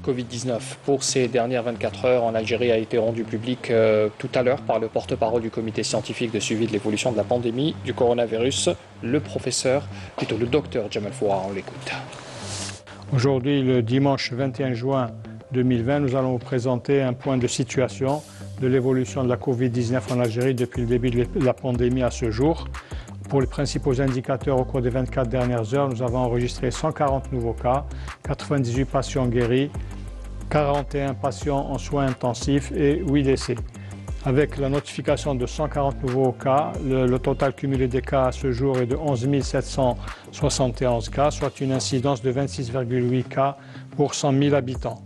Covid-19 pour ces dernières 24 heures en Algérie a été rendu public tout à l'heure par le porte-parole du comité scientifique de suivi de l'évolution de la pandémie du coronavirus, le docteur Jamal Fouad. On l'écoute. Aujourd'hui, le dimanche 21 juin 2020, nous allons vous présenter un point de situation de l'évolution de la Covid-19 en Algérie depuis le début de la pandémie à ce jour. Pour les principaux indicateurs, au cours des 24 dernières heures, nous avons enregistré 140 nouveaux cas, 98 patients guéris, 41 patients en soins intensifs et 8 décès. Avec la notification de 140 nouveaux cas, le total cumulé des cas à ce jour est de 11 771 cas, soit une incidence de 26,8 cas pour 100 000 habitants.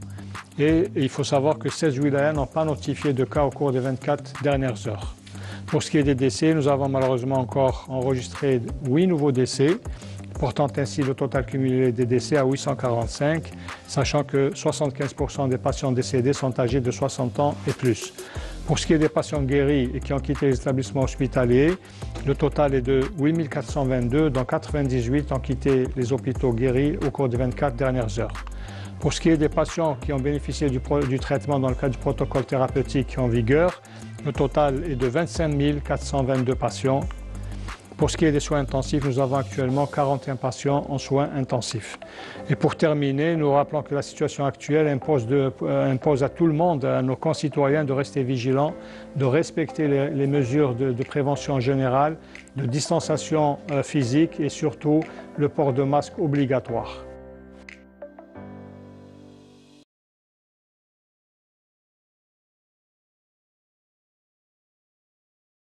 Et il faut savoir que 16 wilayas n'ont pas notifié de cas au cours des 24 dernières heures. Pour ce qui est des décès, nous avons malheureusement encore enregistré 8 nouveaux décès, portant ainsi le total cumulé des décès à 845, sachant que 75% des patients décédés sont âgés de 60 ans et plus. Pour ce qui est des patients guéris et qui ont quitté les établissements hospitaliers, le total est de 8 422, dont 98 ont quitté les hôpitaux guéris au cours des 24 dernières heures. Pour ce qui est des patients qui ont bénéficié du traitement dans le cadre du protocole thérapeutique en vigueur, le total est de 25 422 patients. Pour ce qui est des soins intensifs, nous avons actuellement 41 patients en soins intensifs. Et pour terminer, nous rappelons que la situation actuelle impose à tout le monde, à nos concitoyens, de rester vigilants, de respecter les mesures de prévention générale, de distanciation physique et surtout le port de masque obligatoire.